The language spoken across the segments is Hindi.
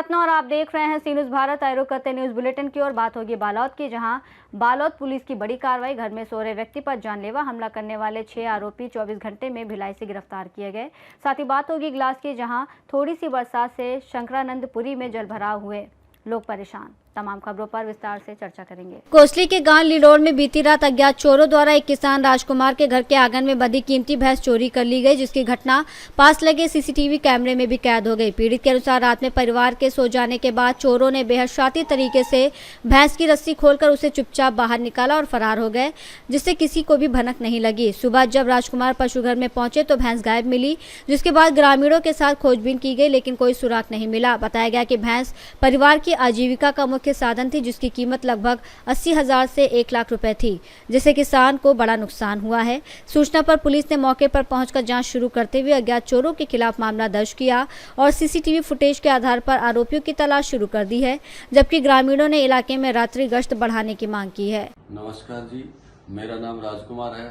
रत्ना और आप देख रहे हैं सी न्यूज़ भारत। आए रुख करते न्यूज़ बुलेटिन की ओर। बात होगी बालोद की, जहां बालोद पुलिस की बड़ी कार्रवाई। घर में सो रहे व्यक्ति पर जानलेवा हमला करने वाले 6 आरोपी 24 घंटे में भिलाई से गिरफ्तार किए गए। साथ ही बात होगी ग्लास की, जहां थोड़ी सी बरसात से शंकरानंदपुरी में जलभराव हुए लोग परेशान। तमाम खबरों पर विस्तार से चर्चा करेंगे। कोसली के गांव लिडोर में बीती रात अज्ञात चोरों द्वारा एक किसान राजकुमार के घर के आंगन में बंधी कीमती भैंस चोरी कर ली गई, जिसकी घटना पास लगे सीसीटीवी कैमरे में भी कैद हो गई। पीड़ित के अनुसार रात में परिवार के सो जाने के बाद चोरों ने बेहद शातिर तरीके से भैंस की रस्सी खोलकर उसे चुपचाप बाहर निकाला और फरार हो गए, जिससे किसी को भी भनक नहीं लगी। सुबह जब राजकुमार पशु घर में पहुंचे तो भैंस गायब मिली, जिसके बाद ग्रामीणों के साथ खोजबीन की गई, लेकिन कोई सुराग नहीं मिला। बताया गया कि भैंस परिवार की आजीविका का मुख्य साधन थी, जिसकी कीमत लगभग 80,000 से 1 लाख रुपए थी, जिससे किसान को बड़ा नुकसान हुआ है। सूचना पर पुलिस ने मौके पर पहुंचकर जांच शुरू करते हुए अज्ञात चोरों के खिलाफ मामला दर्ज किया और सीसीटीवी फुटेज के आधार पर आरोपियों की तलाश शुरू कर दी है, जबकि ग्रामीणों ने इलाके में रात्रि गश्त बढ़ाने की मांग की है। नमस्कार जी, मेरा नाम राजकुमार है।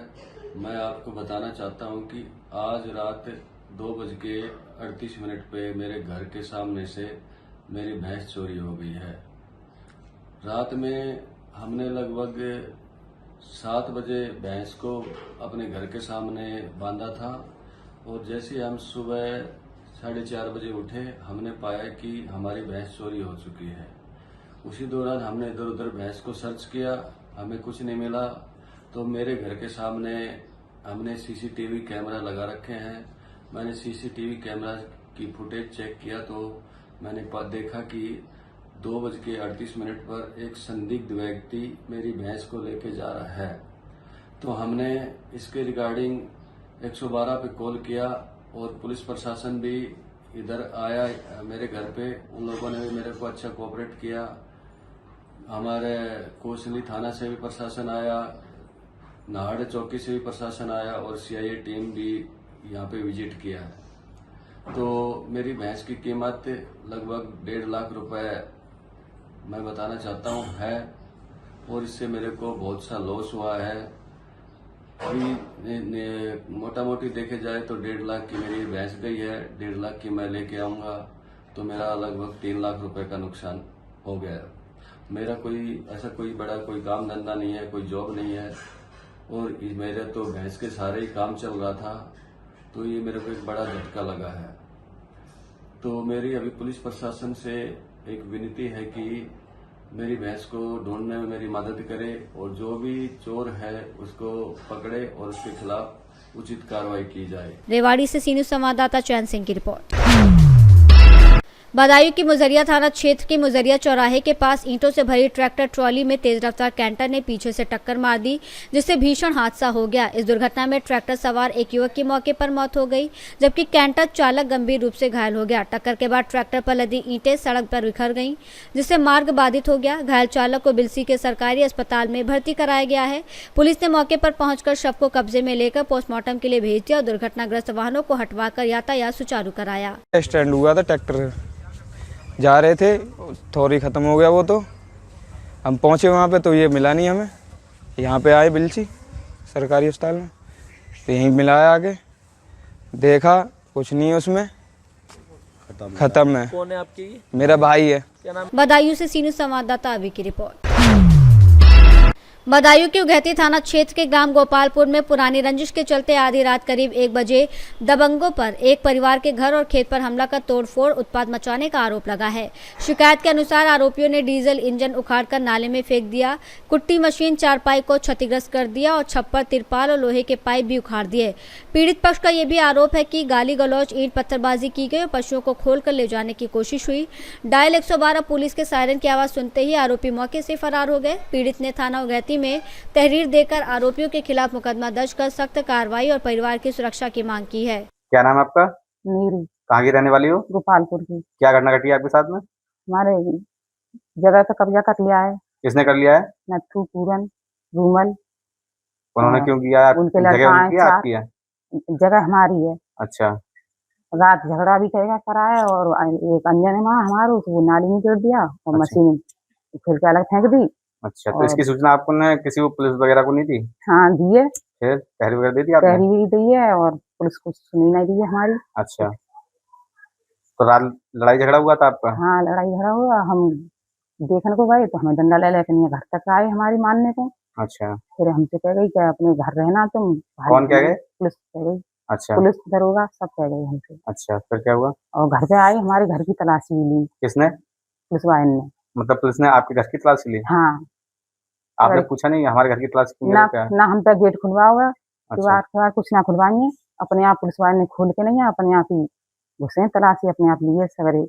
मैं आपको बताना चाहता हूं कि आज रात 2:38 पे मेरे घर के सामने से मेरी भैंस चोरी हो गई है। रात में हमने लगभग 7 बजे भैंस को अपने घर के सामने बांधा था और जैसे हम सुबह 4:30 बजे उठे, हमने पाया कि हमारी भैंस चोरी हो चुकी है। उसी दौरान हमने इधर उधर भैंस को सर्च किया, हमें कुछ नहीं मिला। तो मेरे घर के सामने हमने सीसीटीवी कैमरा लगा रखे हैं। मैंने सीसीटीवी कैमरा की फुटेज चेक किया तो मैंने देखा कि 2:38 पर एक संदिग्ध व्यक्ति मेरी भैंस को लेके जा रहा है। तो हमने इसके रिगार्डिंग 112 पे कॉल किया और पुलिस प्रशासन भी इधर आया मेरे घर पे। उन लोगों ने भी मेरे को अच्छा कोऑपरेट किया। हमारे कोसली थाना से भी प्रशासन आया, नाहड़ चौकी से भी प्रशासन आया और सीआईए टीम भी यहाँ पे विजिट किया है। तो मेरी भैंस की कीमत लगभग 1.5 लाख रुपए मैं बताना चाहता हूँ है, और इससे मेरे को बहुत सा लॉस हुआ है। अभी मोटा मोटी देखे जाए तो 1.5 लाख की मेरी भैंस गई है। 1.5 लाख की मैं लेके आऊंगा तो मेरा लगभग 3 लाख रुपए का नुकसान हो गया। मेरा कोई बड़ा कोई काम धंधा नहीं है, कोई जॉब नहीं है और मेरे तो भैंस के सारे ही काम चल रहा था। तो ये मेरे को एक बड़ा झटका लगा है। तो मेरी अभी पुलिस प्रशासन से एक विनती है कि मेरी भैंस को ढूंढने में मेरी मदद करे और जो भी चोर है उसको पकड़े और उसके खिलाफ उचित कार्रवाई की जाए। रेवाड़ी से सी न्यूज़ संवाददाता चैन सिंह की रिपोर्ट। बदायूं की मुजरिया थाना क्षेत्र के मुजरिया चौराहे के पास ईंटों से भरी ट्रैक्टर ट्रॉली में तेज रफ्तार कैंटर ने पीछे से टक्कर मार दी, जिससे भीषण हादसा हो गया। इस दुर्घटना में ट्रैक्टर सवार एक युवक की मौके पर मौत हो गई, जबकि कैंटर चालक गंभीर रूप से घायल हो गया। टक्कर के बाद ट्रैक्टर पर लदी ईंटें सड़क पर बिखर गईं, जिससे मार्ग बाधित हो गया। घायल चालक को बिलसी के सरकारी अस्पताल में भर्ती कराया गया है। पुलिस ने मौके पर पहुंचकर शव को कब्जे में लेकर पोस्टमार्टम के लिए भेज दिया और दुर्घटनाग्रस्त वाहनों को हटवाकर यातायात सुचारू कराया। स्टैंड हुआ था, ट्रैक्टर जा रहे थे, थोड़ी ख़त्म हो गया वो। तो हम पहुँचे वहाँ पे तो ये मिला नहीं हमें। यहाँ पे आए बिलसी सरकारी अस्पताल में तो यहीं मिलाया, आगे देखा कुछ नहीं है उसमें, ख़त्म है। कौन है आपकी? मेरा भाई है। क्या नाम? बदायूं से सी न्यूज़ संवाददाता अभी की रिपोर्ट। बदायूं के उगैती थाना क्षेत्र के ग्राम गोपालपुर में पुरानी रंजिश के चलते आधी रात करीब 1 बजे दबंगों पर एक परिवार के घर और खेत पर हमला कर तोड़फोड़ उत्पात मचाने का आरोप लगा है। शिकायत के अनुसार आरोपियों ने डीजल इंजन उखाड़कर नाले में फेंक दिया, कुट्टी मशीन चारपाई को क्षतिग्रस्त कर दिया और छप्पर, तिरपाल और लोहे के पाइप भी उखाड़ दिए। पीड़ित पक्ष का यह भी आरोप है कि गाली गलौज, ईंट पत्थरबाजी की गई और पशुओं को खोलकर ले जाने की कोशिश हुई। डायल 112 पुलिस के सायरन की आवाज सुनते ही आरोपी मौके से फरार हो गए। पीड़ित ने थाना उगैती में तहरीर देकर आरोपियों के खिलाफ मुकदमा दर्ज कर सख्त कार्रवाई और परिवार की सुरक्षा की मांग की है। क्या नाम है आपका? नीरू। कहाँ की रहने वाली हो? गोपालपुर की। क्या घटना घटी है आपके साथ में? हमारे जगह पे कब्जा कर लिया है। किसने कर लिया है? नथु, पूरन, रूमल। उन्होंने क्यों किया? उनके जगह लड़का उनकी है, आपकी है? जगह हमारी है। अच्छा। रात झगड़ा भी कराया और एक अंजन है माँ हमारे, वो नाली में गिर दिया और मशीन फिर के अलग फेंक दी। अच्छा, तो इसकी सूचना आपको ने किसी को, पुलिस वगैरह को नहीं दी? हाँ दिए। फिर तहरीर वगैरह दे दी आपने? तहरीर भी दी है और पुलिस को सुनी नहीं दी है हमारी। अच्छा, तो रात लड़ाई झगड़ा हुआ था आपका? हाँ, लड़ाई झगड़ा हुआ। हम देखने को गए तो हमें डंडा ले लेके नहीं घर तक आए हमारी मानने को। अच्छा, फिर हमसे कह गई कि अपने घर रहना तुम। कौन कह गए? पुलिस कह गई, अच्छा, पुलिस दरोगा सब कह गए हमसे। अच्छा, फिर क्या हुआ? और घर पे आए, हमारे घर की तलाशी भी ली किसने? पुलिस वाले ने। मतलब पुलिस ने आपके घर की तलाशी ली? हाँ, आपने अरे पूछा नहीं हमारे घर की तलाशी क्यों ले ना रहे हो, क्या? ना हम पे गेट खुलवा हुआ, अच्छा, दीवार के कुछ ना खुलवाएंगे, अपने आप पुलिस वाले ने खोल के नहीं है, अपने आप ही घुसे तलाशी अपने आप लिए सवेरे।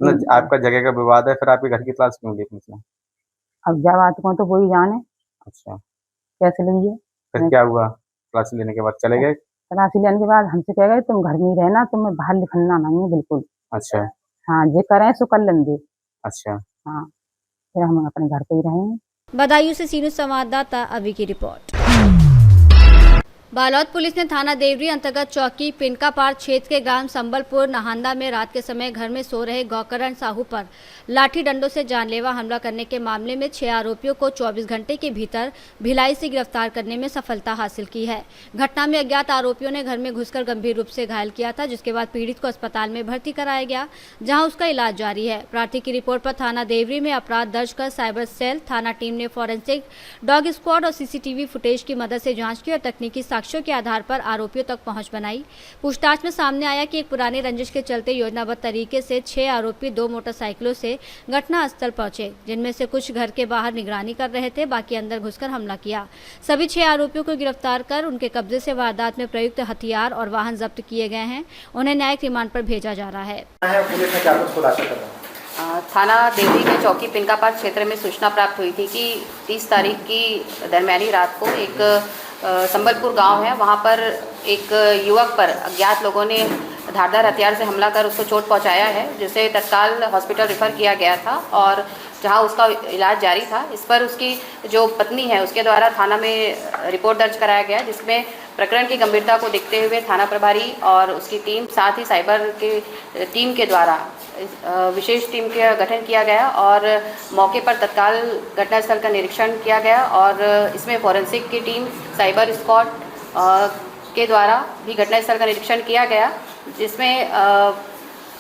मतलब आपका जगह का विवाद है, फिर आपके घर की तलाशी क्यों ली पुलिस ने? अब जब बात को तो वही जाने अच्छा, कैसे लेंगे। फिर क्या हुआ? तलाशी लेने के बाद चले गए? तलाशी लेने के बाद हमसे कह गए तुम घर में ही रहना, तुम्हें बाहर निकलना नहीं है बिल्कुल। अच्छा, हाँ, जे करें सो कर लेंगे। अच्छा। हाँ, फिर हम अपने घर पे ही रहेंगे। बदायूं से सीनू संवाददाता अभी की रिपोर्ट। बालोद पुलिस ने थाना देवरी अंतर्गत चौकी पिनकापार क्षेत्र के ग्राम संबलपुर नहांदा में रात के समय घर में सो रहे गौकरण साहू पर लाठी डंडों से जानलेवा हमला करने के मामले में 6 आरोपियों को 24 घंटे के भीतर भिलाई से गिरफ्तार करने में सफलता हासिल की है। घटना में अज्ञात आरोपियों ने घर में घुसकर गंभीर रूप से घायल किया था, जिसके बाद पीड़ित को अस्पताल में भर्ती कराया गया, जहां उसका इलाज जारी है। प्रार्थी की रिपोर्ट पर थाना देवरी में अपराध दर्ज कर साइबर सेल थाना टीम ने फॉरेंसिक डॉग स्क्वाड और सीसीटीवी फुटेज की मदद से जांच की और तकनीकी साक्ष्यों के आधार पर आरोपियों तक पहुंच बनाई। पूछताछ में सामने आया कि एक पुरानी रंजिश के चलते योजनाबद्ध तरीके से 6 आरोपी 2 मोटरसाइकिलों से घटनास्थल पहुंचे, जिनमें से कुछ घर के बाहर निगरानी कर रहे थे, बाकी अंदर घुसकर हमला किया। सभी 6 आरोपियों को गिरफ्तार कर उनके कब्जे से वारदात में प्रयुक्त हथियार और वाहन जब्त किए गए हैं। उन्हें न्यायिक रिमांड पर भेजा जा रहा है। पुलिस ने क्या कुछ खुलासा कर रहा है? थाना देवरी के चौकी पिनकापार क्षेत्र में सूचना प्राप्त हुई थी कि 30 तारीख की दरमियानी रात को एक संबलपुर गांव है, वहां पर एक युवक पर अज्ञात लोगों ने धारदार हथियार से हमला कर उसको चोट पहुंचाया है, जिसे तत्काल हॉस्पिटल रेफर किया गया था और जहां उसका इलाज जारी था। इस पर उसकी जो पत्नी है उसके द्वारा थाना में रिपोर्ट दर्ज कराया गया, जिसमें प्रकरण की गंभीरता को देखते हुए थाना प्रभारी और उसकी टीम, साथ ही साइबर के टीम के द्वारा विशेष टीम का गठन किया गया और मौके पर तत्काल घटनास्थल का निरीक्षण किया गया और इसमें फॉरेंसिक की टीम, साइबर स्क्वाड के द्वारा भी घटनास्थल का निरीक्षण किया गया, जिसमें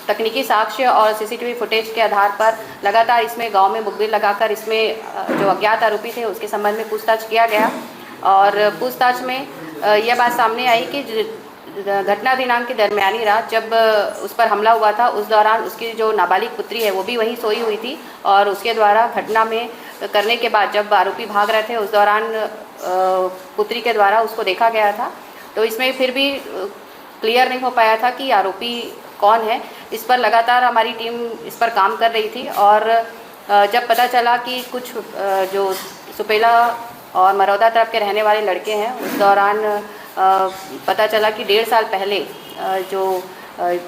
तकनीकी साक्ष्य और सीसीटीवी फुटेज के आधार पर लगातार इसमें गांव में मुखबिर लगाकर इसमें जो अज्ञात आरोपी थे उसके संबंध में पूछताछ किया गया और पूछताछ में यह बात सामने आई कि घटना दिनांक की दरमियानी रात जब उस पर हमला हुआ था, उस दौरान उसकी जो नाबालिग पुत्री है वो भी वहीं सोई हुई थी और उसके द्वारा घटना में करने के बाद जब आरोपी भाग रहे थे उस दौरान पुत्री के द्वारा उसको देखा गया था। तो इसमें फिर भी क्लियर नहीं हो पाया था कि आरोपी कौन है। इस पर लगातार हमारी टीम इस पर काम कर रही थी और जब पता चला कि कुछ जो सुपेला और मरौदा तरफ के रहने वाले लड़के हैं, उस दौरान पता चला कि 1.5 साल पहले जो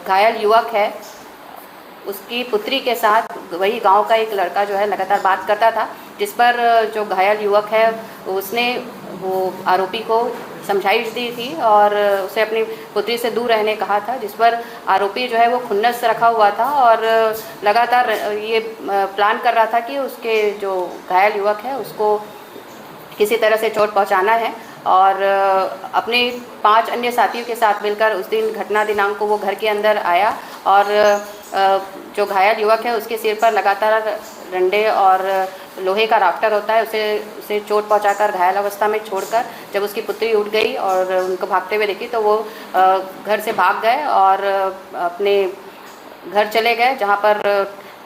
घायल युवक है उसकी पुत्री के साथ वही गांव का एक लड़का जो है लगातार बात करता था, जिस पर जो घायल युवक है उसने वो आरोपी को समझाइश दी थी और उसे अपनी पुत्री से दूर रहने कहा था, जिस पर आरोपी जो है वो खुन्नस रखा हुआ था और लगातार ये प्लान कर रहा था कि उसके जो घायल युवक है उसको किसी तरह से चोट पहुंचाना है और अपने 5 अन्य साथियों के साथ मिलकर उस दिन घटना दिनांक को वो घर के अंदर आया और जो घायल युवक है उसके सिर पर लगातार डंडे और लोहे का राफ्टर होता है, उसे चोट पहुंचाकर घायल अवस्था में छोड़कर जब उसकी पुत्री उठ गई और उनको भागते हुए देखी तो वो घर से भाग गए और अपने घर चले गए, जहां पर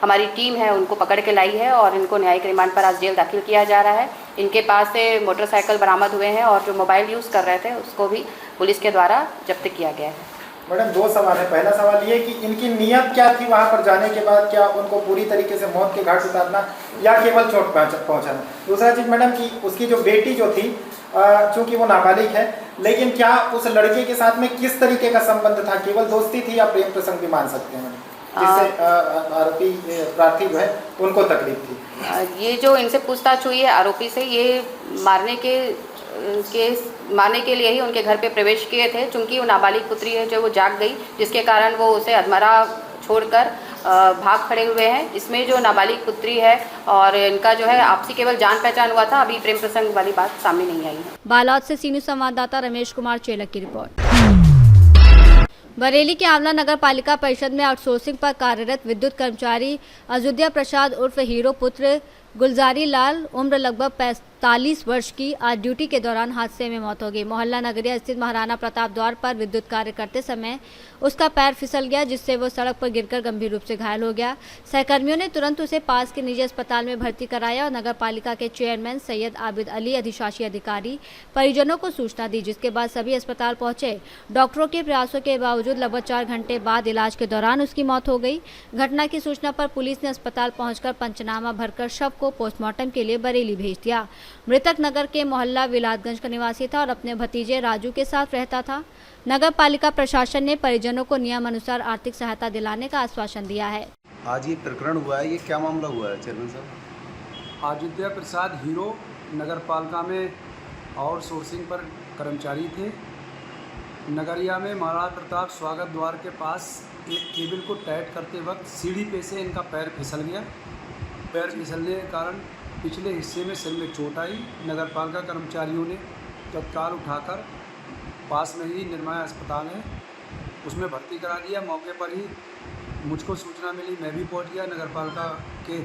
हमारी टीम है उनको पकड़ के लाई है और इनको न्यायिक रिमांड पर आज जेल दाखिल किया जा रहा है। इनके पास से मोटरसाइकिल बरामद हुए हैं और जो मोबाइल यूज़ कर रहे थे उसको भी पुलिस के द्वारा जब्त किया गया है। मैडम 2 सवाल है। पहला सवाल ये कि इनकी नीयत क्या थी वहाँ पर जाने के बाद, क्या उनको पूरी तरीके से मौत के घाट उतारना या केवल चोट पहुँचाना? दूसरा चीज़ मैडम कि उसकी जो बेटी जो थी, चूँकि वो नाबालिग है, लेकिन क्या उस लड़के के साथ में किस तरीके का संबंध था? केवल दोस्ती थी या प्रेम प्रसंग भी मान सकते हैं जिससे आरोपी प्रार्थी जो है उनको तकलीफ थी? ये जो इनसे पूछताछ हुई है आरोपी से, ये मारने के लिए ही उनके घर पे प्रवेश किए थे, चूँकि वो नाबालिग पुत्री है जो वो जाग गई, जिसके कारण वो उसे अधमरा छोड़कर भाग खड़े हुए हैं। इसमें जो नाबालिग पुत्री है और इनका जो है आपसी केवल जान पहचान हुआ था, अभी प्रेम प्रसंग वाली बात सामने नहीं आई है। बालोद से सीनियर संवाददाता रमेश कुमार चेलक की रिपोर्ट। बरेली के आंवला नगर पालिका परिषद में आउटसोर्सिंग पर कार्यरत विद्युत कर्मचारी अयोध्या प्रसाद उर्फ हीरो पुत्र गुलजारी लाल उम्र लगभग 45 वर्ष की आज ड्यूटी के दौरान हादसे में मौत हो गई। मोहल्ला नगरिया स्थित महाराणा प्रताप द्वार पर विद्युत कार्य करते समय उसका पैर फिसल गया, जिससे वो सड़क पर गिरकर गंभीर रूप से घायल हो गया। सहकर्मियों ने तुरंत उसे पास के निजी अस्पताल में भर्ती कराया और नगर पालिका के चेयरमैन सैयद आबिद अली अधिशासी अधिकारी परिजनों को सूचना दी, जिसके बाद सभी अस्पताल पहुंचे। डॉक्टरों के प्रयासों के बावजूद लगभग 4 घंटे बाद इलाज के दौरान उसकी मौत हो गई। घटना की सूचना पर पुलिस ने अस्पताल पहुंचकर पंचनामा भरकर शव को पोस्टमार्टम के लिए बरेली भेज दिया। मृतक नगर के मोहल्ला विलादगंज का निवासी था और अपने भतीजे राजू के साथ रहता था। नगर पालिका प्रशासन ने परिजनों को नियमानुसार आर्थिक सहायता दिलाने का आश्वासन दिया है। आज ये प्रकरण हुआ है, ये क्या मामला हुआ है चेयरमैन साहब? अयोध्या प्रसाद हीरो नगर पालिका में आउटसोर्सिंग पर कर्मचारी थे। नगरिया में महाराणा प्रताप स्वागत द्वार के पास एक केबल को टाइट करते वक्त सीढ़ी पे से इनका पैर फिसल गया। पैर फिसलने के कारण पिछले हिस्से में सिर में चोट आई। नगर पालिका कर्मचारियों ने तत्काल उठाकर पास में ही निर्माया अस्पताल है उसमें भर्ती करा दिया। मौके पर ही मुझको सूचना मिली, मैं भी पहुंच गया। नगर पालिका के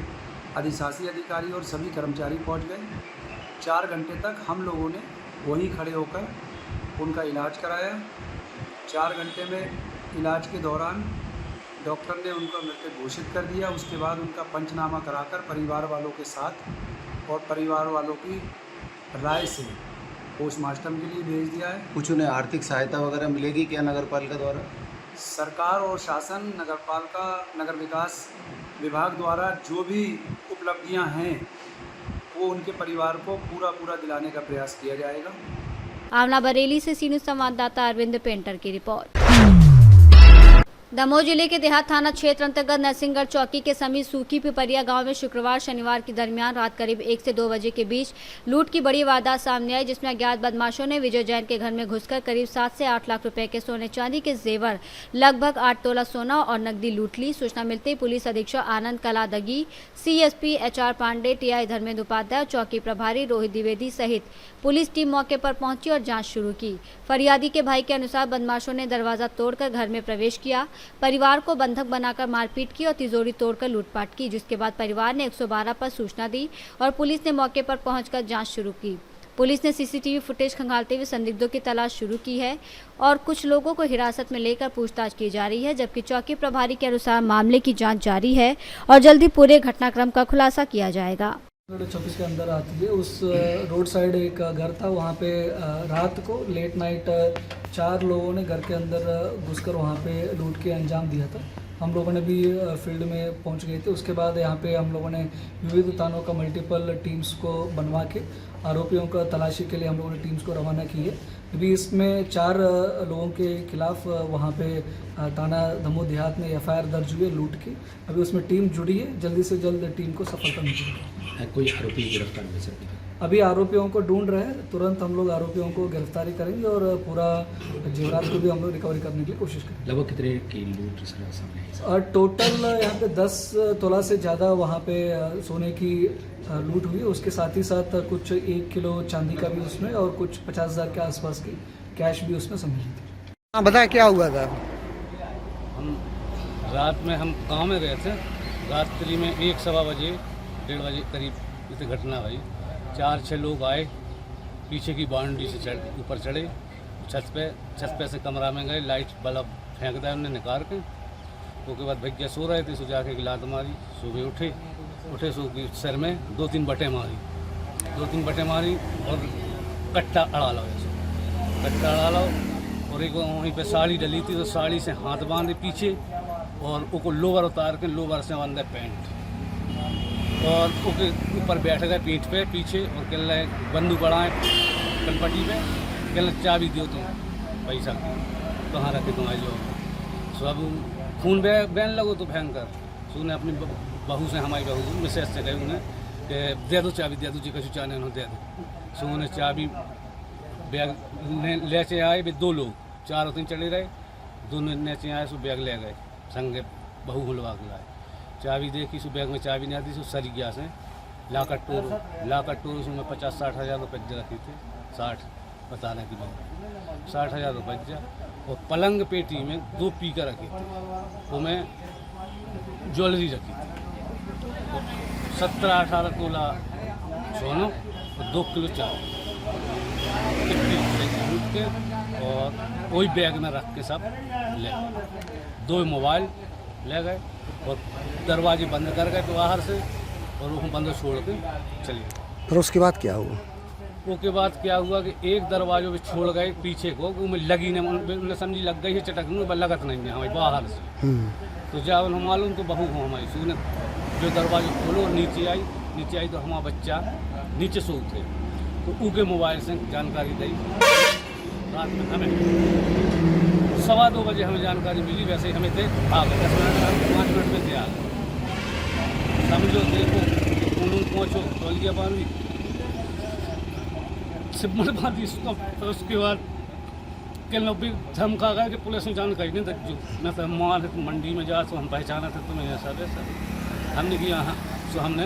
अधिशासी अधिकारी और सभी कर्मचारी पहुंच गए। 4 घंटे तक हम लोगों ने वहीं खड़े होकर उनका इलाज कराया। 4 घंटे में इलाज के दौरान डॉक्टर ने उनका मृत घोषित कर दिया। उसके बाद उनका पंचनामा कराकर परिवार वालों के साथ और परिवार वालों की राय से पोस्टमार्टम के लिए भेज दिया है। कुछ उन्हें आर्थिक सहायता वगैरह मिलेगी क्या नगर पालिका द्वारा? सरकार और शासन नगर पालिका नगर विकास विभाग द्वारा जो भी उपलब्धियां हैं वो उनके परिवार को पूरा दिलाने का प्रयास किया जाएगा। आंवला बरेली से सीनियर संवाददाता अरविंद पेंटर की रिपोर्ट। दमोह जिले के देहात थाना क्षेत्र अंतर्गत नरसिंहगढ़ चौकी के समीप सूखी पिपरिया गांव में शुक्रवार शनिवार की दरमियान रात करीब 1 से 2 बजे के बीच लूट की बड़ी वारदात सामने आई, जिसमें अज्ञात बदमाशों ने विजय जैन के घर में घुसकर करीब 7 से 8 लाख रुपए के सोने चांदी के जेवर, लगभग 8 तोला सोना और नकदी लूट ली। सूचना मिलते ही पुलिस अधीक्षक Anand Kaladagi, CSP HR Pandey, TI Dharmendra Upadhyay, चौकी प्रभारी रोहित द्विवेदी सहित पुलिस टीम मौके पर पहुंची और जांच शुरू की। फरियादी के भाई के अनुसार बदमाशों ने दरवाजा तोड़कर घर में प्रवेश किया, परिवार को बंधक बनाकर मारपीट की और तिजोरी तोड़कर लूटपाट की, जिसके बाद परिवार ने 112 पर सूचना दी और पुलिस ने मौके पर पहुंचकर जांच शुरू की। पुलिस ने सीसीटीवी फुटेज खंगालते हुए संदिग्धों की तलाश शुरू की है और कुछ लोगों को हिरासत में लेकर पूछताछ की जा रही है, जबकि चौकी प्रभारी के अनुसार मामले की जांच जारी है और जल्द ही पूरे घटनाक्रम का खुलासा किया जाएगा। 24 के अंदर आती है, उस रोड साइड एक घर था, वहाँ पे रात को लेट नाइट 4 लोगों ने घर के अंदर घुसकर वहाँ पे लूट के अंजाम दिया था। हम लोगों ने भी फील्ड में पहुँच गए थे। उसके बाद यहाँ पे हम लोगों ने विविध थानों का मल्टीपल टीम्स को बनवा के आरोपियों का तलाशी के लिए हम लोगों ने टीम्स को रवाना की है। अभी इसमें 4 लोगों के खिलाफ वहाँ पे थाना दमोह देहात में एफआईआर दर्ज हुई है लूट की। अभी उसमें टीम जुड़ी है, जल्दी से जल्द टीम को सफलता मिलेगी। कोई आरोपी गिरफ्तार मिल सकते हैं? अभी आरोपियों को ढूंढ रहे हैं, तुरंत हम लोग आरोपियों को गिरफ्तारी करेंगे और पूरा जेवरात को भी हम लोग रिकवरी करने की कोशिश करेंगे। लगभग कितने की लूट सामने और टोटल यहाँ पे 10 तोला से ज़्यादा वहाँ पे सोने की लूट हुई है। उसके साथ ही साथ कुछ 1 किलो चांदी का भी उसमें और कुछ 50,000 के आसपास की कैश भी उसमें सम्मिलित थी। हाँ बताएं क्या हुआ था? हम रात में हम गाँव में गए थे, रात्रि में 1-1:15 बजे 1:30 बजे करीब इसे घटना हुई। 4-6 लोग आए, पीछे की बाउंड्री से ऊपर चढ़े, छत पे से कमरा में गए, लाइट बल्ब फेंक दिया उन्होंने निकाल के। उसके बाद भैया सो रहे थे, सो जाके की लात मारी। सुबह उठे सो की सिर में 2-3 बटें मारी और कट्टा अड़ा लो, और एक वहीं पे साड़ी डली थी तो साड़ी से हाथ बांधे पीछे और उसको लोवर उतार के लोवर से बांधे पैंट और उसके ऊपर बैठ गए पीठ पे पीछे और कह रहे बंदूक बढ़ाएँ कलपट्टी पे, कह रहे चाबी दो तुम पैसा कहाँ रखे तुम्हारी जो सब खून बहन लगो तो भयंकर। सो ने अपनी बहू से, हमारी बहू मिसेज से गए उन्हें कि दे दो चाबी, दे दो जी कछु चाहने उन्होंने दे दो। सो उन्हें चाबी बैग ले आए, 2 लोग 4 चले रहे, 2 नीचे आए, सो बैग ले गए संगे बहू हुलवा के लाए। चाबी देखी, सो बैग में चाबी नहीं आती, सो सरी गया से लाकर टोर उसमें 50-60 हज़ार रुपये रखी थे, 60 बता रहे कि 60,000 रुपये दिया। और पलंग पेटी में 2 पीकर रखे थे, वो में ज्वेलरी रखी थी, 17-18 तोला सोना और 2 किलो चावल के, और वही बैग में रख के सब ले गए। 2 मोबाइल ले गए और दरवाजे बंद कर गए बाहर से, और वो बंद छोड़ के चले गए। फिर उसके बाद क्या हुआ? उसके बाद क्या हुआ कि एक दरवाजों पे छोड़ गए पीछे को, वो में लगी नहीं, समझी लग गई है चटकने पर, लगत नहीं है हमें बाहर से। तो जब हम मालूम तो बहू हो हमारी सूने जो दरवाजे खोलो और नीचे आई तो हमारा बच्चा नीचे सो थे, तो उनके मोबाइल से जानकारी दी रात में हमें 2:15 बजे हमें जानकारी मिली। वैसे ही हमें थे आ गए 10 मिनट 5 मिनट में थे आ गए, समझो देखो उन्होंने पहुँचो तौलिया बांधी सिमट बांधी उसको। फिर उसके बाद के लोग भी धमका गए कि पुलिस ने जानकारी नहीं तक जो मैं तो मार मंडी में जा तो हम पहचाना था तुम्हें ऐसा वैसा। हमने किया हाँ, तो हमने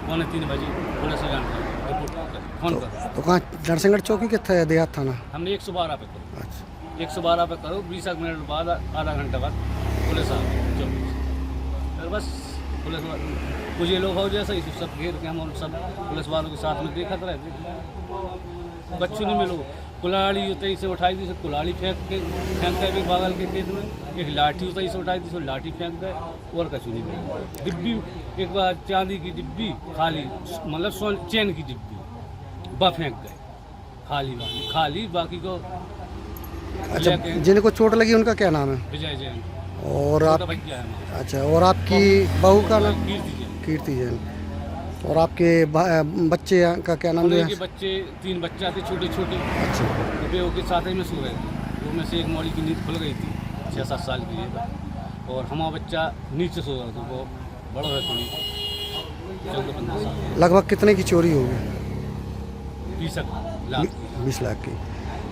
2:45 बजे पुलिस ने जानकारी रिपोर्ट फोन कर। तो कहाँ नरसिंहगढ़ चौकी के थे देहात थाना? हमने 112 पे करो। अच्छा 112 पे करो, 20 मिनट बाद आधा घंटा बाद पुलिस आ गई चौकी से। फिर बस पुलिस कुछ ये लोग हो जैसा ही सब घेर के हम सब पुलिस वालों के साथ में देखा रहे। बच्चों ने मिलो कुल्हाड़ी उतई से उठाई थी, कुल्हाड़ी फेंक गए बगल के खेत में, एक लाठी उतई से उठाई थी, सो लाठी फेंक गए, और कछु नहीं मिला। डिब्बी एक बार चांदी की डिब्बी खाली, मतलब चैन की डिब्बी बा फेंक गए, खाली बाकी को। अच्छा जिनको चोट लगी उनका क्या नाम है? विजय जैन। और आप अच्छा, और आपकी बहू का नाम? कीर्ति जैन। और आपके बच्चे का क्या नाम है? बच्चे 3 बच्चा थे छोटे छोटे। अच्छा तो के साथ ही में सो रहे थे, उनमें से एक मौली की नींद खुल गई थी 6-7 साल की है, और हमारा बच्चा नीचे सो रहा था, वो बड़ा है थोड़ी 14-15 साल। लगभग कितने की चोरी होगी? 20 लाख की।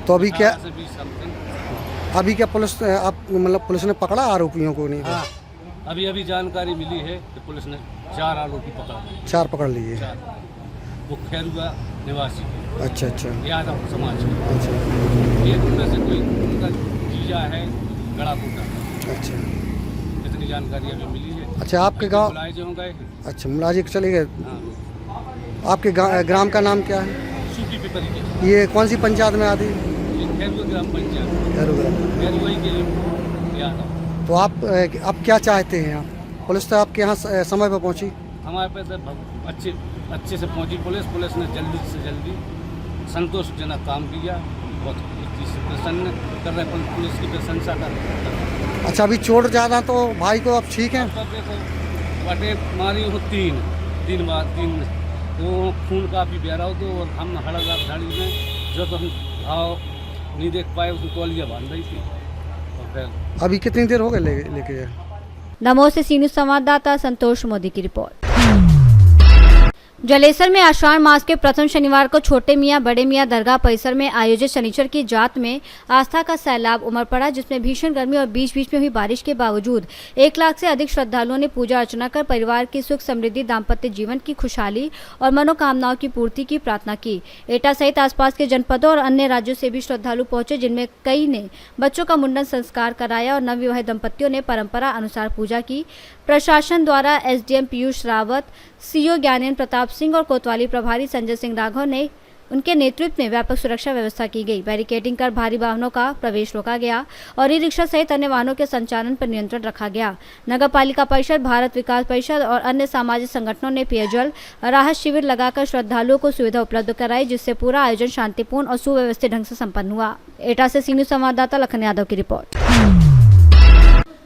तो अभी क्या पुलिस आप मतलब पुलिस ने पकड़ा आरोपियों को? नहीं हाँ, अभी जानकारी मिली है कि पुलिस ने 4 आरोपी पकड़ा। 4 पकड़ लिए। वो खैरुआ निवासी। अच्छा यादव समाज। अच्छा एक उनमें से कोई उनका जीजा है गड़ाकोटा। अच्छा इतनी जानकारी अभी मिली है। अच्छा आपके गाँव गए? अच्छा मुलाजिक चले गए। आपके ग्राम का नाम क्या है? सूखी पिपरी। ये कौन सी पंचायत में आती? खैरुआ ग्राम पंचायत। खैरुआ के यादव। तो आप क्या चाहते हैं? आप पुलिस तो आपके यहाँ समय पर पहुँची? हमारे पे तो अच्छे से पहुँची पुलिस ने जल्दी से जल्दी संतोषजनक काम किया, बहुत प्रसन्न कर रहे, पुलिस की प्रशंसा कर रहे। अच्छा अभी चोट ज़्यादा तो भाई को आप ठीक हैं? बटे मारी हो 3 बाद तो खून काफ़ी बह हो, तो और हम हड़गा झाड़ी में जो तो हम घाव नहीं देख पाए, उसको तौलिया बांध रही थी। और फिर अभी कितनी देर हो गए लेके गए? दमोह से सी न्यूज़ संवाददाता संतोष मोदी की रिपोर्ट। जलेसर में आषाढ़ मास के प्रथम शनिवार को छोटे मियाँ बड़े मियाँ दरगाह परिसर में आयोजित शनिचर की जात में आस्था का सैलाब उमड़ पड़ा, जिसमें भीषण गर्मी और बीच बीच में हुई बारिश के बावजूद 1 लाख से अधिक श्रद्धालुओं ने पूजा अर्चना कर परिवार की सुख समृद्धि, दाम्पत्य जीवन की खुशहाली और मनोकामनाओं की पूर्ति की प्रार्थना की। एटा सहित आसपास के जनपदों और अन्य राज्यों से भी श्रद्धालु पहुंचे, जिनमें कई ने बच्चों का मुंडन संस्कार कराया और नवविवाहित दंपतियों ने परंपरा अनुसार पूजा की। प्रशासन द्वारा एसडीएम पीयूष रावत, सीओ ज्ञानेन्द्र प्रताप सिंह और कोतवाली प्रभारी संजय सिंह राघव ने उनके नेतृत्व में व्यापक सुरक्षा व्यवस्था की गई। बैरिकेडिंग कर भारी वाहनों का प्रवेश रोका गया और ई रिक्शा सहित अन्य वाहनों के संचालन पर नियंत्रण रखा गया। नगर पालिका परिषद, भारत विकास परिषद और अन्य सामाजिक संगठनों ने पेयजल राहत शिविर लगाकर श्रद्धालुओं को सुविधा उपलब्ध कराई, जिससे पूरा आयोजन शांतिपूर्ण और सुव्यवस्थित ढंग से संपन्न हुआ। एटा से सी न्यूज़ संवाददाता लखन यादव की रिपोर्ट।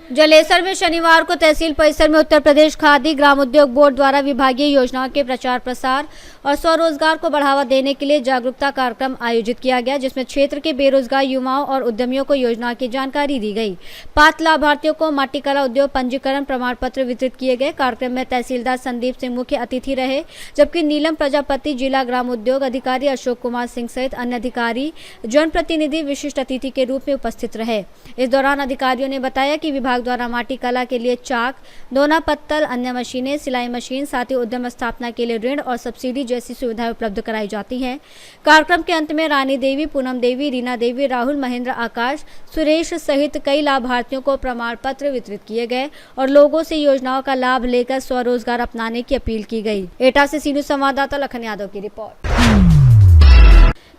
जलेसर में शनिवार को तहसील परिसर में उत्तर प्रदेश खादी ग्राम उद्योग बोर्ड द्वारा विभागीय योजनाओं के प्रचार प्रसार और स्वरोजगार को बढ़ावा देने के लिए जागरूकता कार्यक्रम आयोजित किया गया, जिसमें क्षेत्र के बेरोजगार युवाओं और उद्यमियों को योजना की जानकारी दी गई। 5 लाभार्थियों को माटी कला उद्योग पंजीकरण प्रमाण पत्र वितरित किए गए। कार्यक्रम में तहसीलदार संदीप सिंह मुख्य अतिथि रहे, जबकि नीलम प्रजापति, जिला ग्राम उद्योग अधिकारी अशोक कुमार सिंह सहित अन्य अधिकारी जनप्रतिनिधि विशिष्ट अतिथि के रूप में उपस्थित रहे। इस दौरान अधिकारियों ने बताया कि विभाग विभाग द्वारा माटी कला के लिए चाक, दोना पत्तल, अन्य मशीनें, सिलाई मशीन, साथ ही उद्यम स्थापना के लिए ऋण और सब्सिडी जैसी सुविधाएं उपलब्ध कराई जाती हैं। कार्यक्रम के अंत में रानी देवी, पूनम देवी, रीना देवी, राहुल, महेंद्र, आकाश, सुरेश सहित कई लाभार्थियों को प्रमाण पत्र वितरित किए गए और लोगों से योजनाओं का लाभ लेकर स्वरोजगार अपनाने की अपील की गई। एटा से सीनू संवाददाता लखन यादव की रिपोर्ट।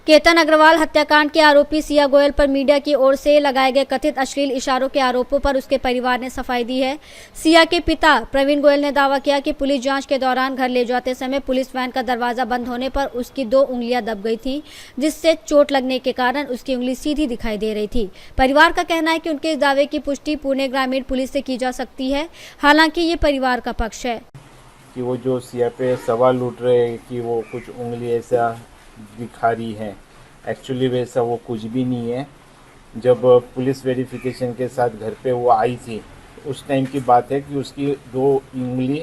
केतन अग्रवाल हत्याकांड के आरोपी सिया गोयल पर मीडिया की ओर से लगाए गए कथित अश्लील इशारों के आरोपों पर उसके परिवार ने सफाई दी है। सिया के पिता प्रवीण गोयल ने दावा किया कि पुलिस जांच के दौरान घर ले जाते समय पुलिस वैन का दरवाजा बंद होने पर उसकी 2 उंगलियां दब गई थीं, जिससे चोट लगने के कारण उसकी उंगली सीधी दिखाई दे रही थी। परिवार का कहना है कि उनके इस दावे की पुष्टि पुणे ग्रामीण पुलिस से की जा सकती है। हालांकि ये परिवार का पक्ष है कि वो जो सिया पे सवाल उठ रहे हैं कि वो कुछ उंगली ऐसा दिखा रही है, एक्चुअली वैसा वो कुछ भी नहीं है। जब पुलिस वेरिफिकेशन के साथ घर पे वो आई थी उस टाइम की बात है कि उसकी 2 उंगली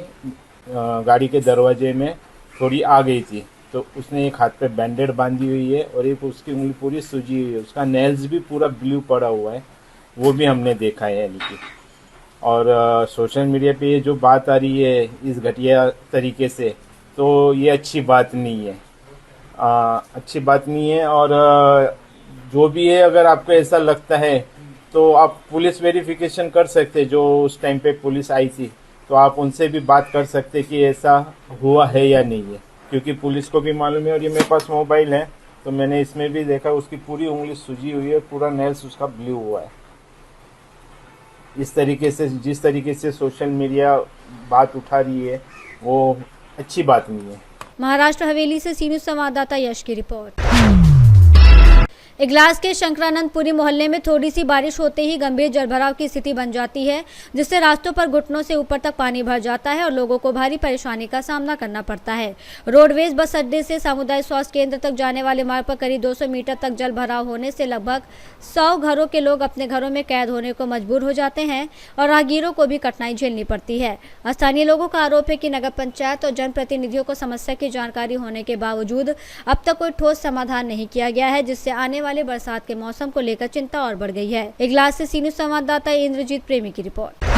गाड़ी के दरवाजे में थोड़ी आ गई थी, तो उसने एक हाथ पे बैंडेड बांधी हुई है और एक उसकी उंगली पूरी सूजी हुई है। उसका नेल्स भी पूरा ब्लू पड़ा हुआ है, वो भी हमने देखा है। यानी कि और सोशल मीडिया पे ये जो बात आ रही है इस घटिया तरीके से, तो ये अच्छी बात नहीं है, अच्छी बात नहीं है। और जो भी है, अगर आपको ऐसा लगता है तो आप पुलिस वेरिफिकेशन कर सकते, जो उस टाइम पे पुलिस आई थी, तो आप उनसे भी बात कर सकते कि ऐसा हुआ है या नहीं है, क्योंकि पुलिस को भी मालूम है। और ये मेरे पास मोबाइल है तो मैंने इसमें भी देखा उसकी पूरी उंगली सूजी हुई है, पूरा नेल्स उसका ब्लू हुआ है। इस तरीके से जिस तरीके से सोशल मीडिया बात उठा रही है वो अच्छी बात नहीं है। महाराष्ट्र हवेली से सीनू संवाददाता यश की रिपोर्ट। इगलास के शंकरानंदपुरी मोहल्ले में थोड़ी सी बारिश होते ही गंभीर जलभराव की स्थिति बन जाती है, जिससे रास्तों पर घुटनों से ऊपर तक पानी भर जाता है और लोगों को भारी परेशानी का सामना करना पड़ता है। रोडवेज बस अड्डे से सामुदायिक स्वास्थ्य केंद्र तक जाने वाले मार्ग पर करीब 200 मीटर तक जल भराव होने से लगभग 100 घरों के लोग अपने घरों में कैद होने को मजबूर हो जाते हैं और राहगीरों को भी कठिनाई झेलनी पड़ती है। स्थानीय लोगों का आरोप है कि नगर पंचायत और जनप्रतिनिधियों को समस्या की जानकारी होने के बावजूद अब तक कोई ठोस समाधान नहीं किया गया है, जिससे आने वाले बरसात के मौसम को लेकर चिंता और बढ़ गई है। इगलास से सीनू संवाददाता इंद्रजीत प्रेमी की रिपोर्ट।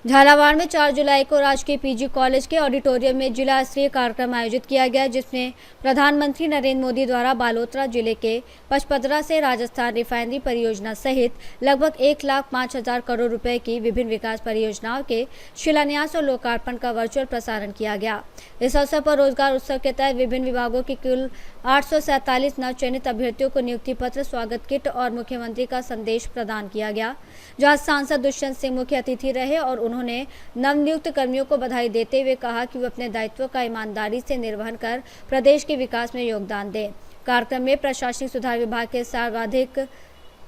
झालावाड़ में 4 जुलाई को राजकीय पीजी कॉलेज के ऑडिटोरियम में जिला स्तरीय कार्यक्रम आयोजित किया गया, जिसमें प्रधानमंत्री नरेंद्र मोदी द्वारा बालोतरा जिले के पचपदरा से राजस्थान रिफाइनरी परियोजना सहित लगभग 1,05,000 करोड़ रुपए की विभिन्न विकास परियोजनाओं के शिलान्यास और लोकार्पण का वर्चुअल प्रसारण किया गया। इस अवसर पर रोजगार उत्सव के तहत विभिन्न विभागों की कुल 847 नवचयनित अभ्यर्थियों को नियुक्ति पत्र, स्वागत किट और मुख्यमंत्री का संदेश प्रदान किया गया, जहां सांसद दुष्यंत सिंह मुख्य अतिथि रहे और उन्होंने नवनियुक्त कर्मियों को बधाई देते हुए कहा कि वे अपने दायित्व का ईमानदारी से निर्वहन कर प्रदेश के विकास में योगदान दें। कार्यक्रम में प्रशासनिक सुधार विभाग के सर्वाधिक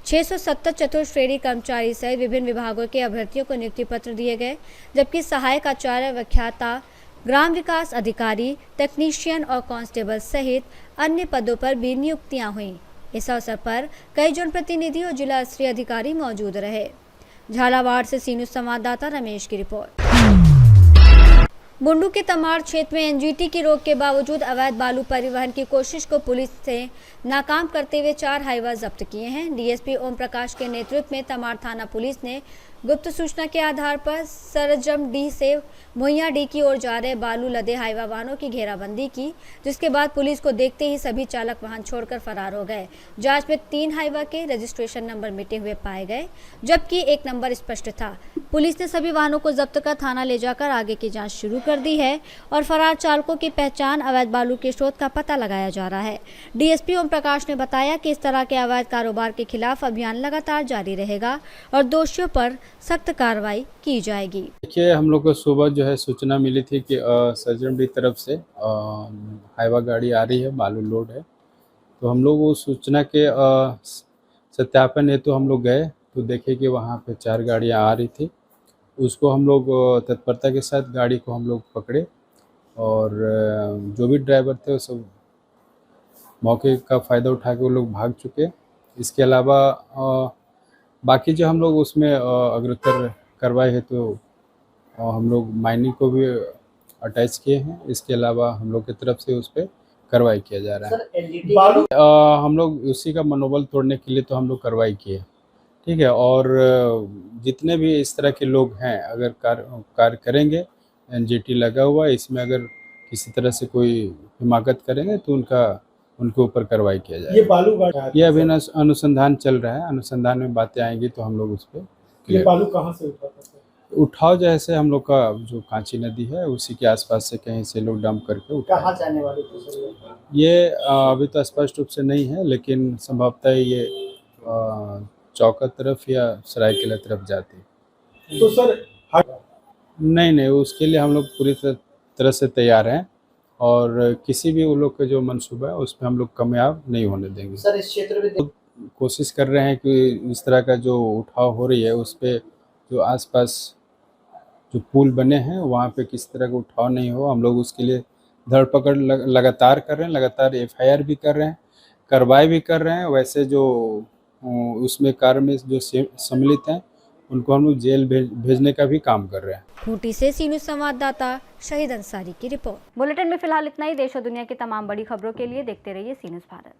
670 चतुर्थ श्रेणी कर्मचारी सहित विभिन्न विभागों के अभ्यर्थियों को नियुक्ति पत्र दिए गए, जबकि सहायक आचार्य, व्याख्याता, ग्राम विकास अधिकारी, टेक्नीशियन और कांस्टेबल सहित अन्य पदों पर भी नियुक्तियां हुईं। इस अवसर पर कई जनप्रतिनिधि और जिला स्तरीय अधिकारी मौजूद रहे। झालावाड़ से सीनू संवाददाता रमेश की रिपोर्ट। बुंडू के तमाड़ क्षेत्र में एनजीटी की रोक के बावजूद अवैध बालू परिवहन की कोशिश को पुलिस से नाकाम करते हुए 4 हाईवा जब्त किए हैं। डीएसपी ओम प्रकाश के नेतृत्व में तमाड़ थाना पुलिस ने गुप्त सूचना के आधार पर सरजम डी से मोहिया डी की ओर जा रहे बालू लदे हाईवा वाहनों की घेराबंदी की, जिसके बाद पुलिस को देखते ही सभी चालक वाहन छोड़कर फरार हो गए। जांच में 3 हाईवा के रजिस्ट्रेशन नंबर मिटे हुए पाए गए, जबकि 1 नंबर स्पष्ट था। पुलिस ने सभी वाहनों को जब्त कर थाना ले जाकर आगे की जांच शुरू कर दी है और फरार चालकों की पहचान, अवैध बालू के स्रोत का पता लगाया जा रहा है। डीएसपी ओम प्रकाश ने बताया कि इस तरह के अवैध कारोबार के खिलाफ अभियान लगातार जारी रहेगा और दोषियों पर सख्त कार्रवाई की जाएगी। देखिए, हम लोग को सुबह जो है सूचना मिली थी कि सरजमडी तरफ से हाईवा गाड़ी आ रही है, बालू लोड है। तो हम लोग उस सूचना के सत्यापन हेतु हम लोग गए तो देखे कि वहाँ पे 4 गाड़ियाँ आ रही थी। उसको हम लोग तत्परता के साथ गाड़ी को हम लोग पकड़े और जो भी ड्राइवर थे वो सब मौके का फ़ायदा उठा के वो लोग भाग चुके। इसके अलावा बाकी जो हम लोग उसमें अग्रतर कार्रवाई है तो हम लोग माइनिंग को भी अटैच किए हैं। इसके अलावा हम लोग की तरफ से उस पर कार्रवाई किया जा रहा है। हम लोग उसी का मनोबल तोड़ने के लिए तो हम लोग कार्रवाई किए, ठीक है। और जितने भी इस तरह के लोग हैं अगर कार्य करेंगे, एनजीटी लगा हुआ है, इसमें अगर किसी तरह से कोई हिमाकत करेंगे तो उनके ऊपर कार्रवाई किया जाएगा। ये बालू गाड़ ये अभी अनुसंधान चल रहा है, अनुसंधान में बातें आएंगी तो हम लोग उस पर ये बालू कहाँ से उठाव जैसे हम लोग का जो कांची नदी है उसी के आसपास से कहीं से लोग डंप करके कहाँ जाने वाले थे सर? ये अभी तो स्पष्ट रूप से नहीं है, लेकिन संभवतः ये चौका तरफ या सरायकेला तरफ जाती। तो सर नहीं, उसके लिए हम लोग पूरी तरह से तैयार हैं और किसी भी वो लोग का जो मंसूबा है उसमें हम लोग कामयाब नहीं होने देंगे। सर इस क्षेत्र में कोशिश कर रहे हैं कि इस तरह का जो उठाव हो रही है उस पे जो आसपास जो पुल बने हैं वहाँ पे किस तरह का उठाव नहीं हो। हम लोग उसके लिए धरपकड़ लगातार कर रहे हैं, लगातार FIR भी कर रहे हैं, कार्रवाई भी कर रहे हैं। वैसे जो उसमें कार्य में जो सम्मिलित हैं उनको हम लोग जेल भेजने का भी काम कर रहे हैं। खूंटी से सी न्यूज़ संवाददाता शहीद अंसारी की रिपोर्ट। बुलेटिन में फिलहाल इतना ही। देश और दुनिया की तमाम बड़ी खबरों के लिए देखते रहिए सी न्यूज़ भारत।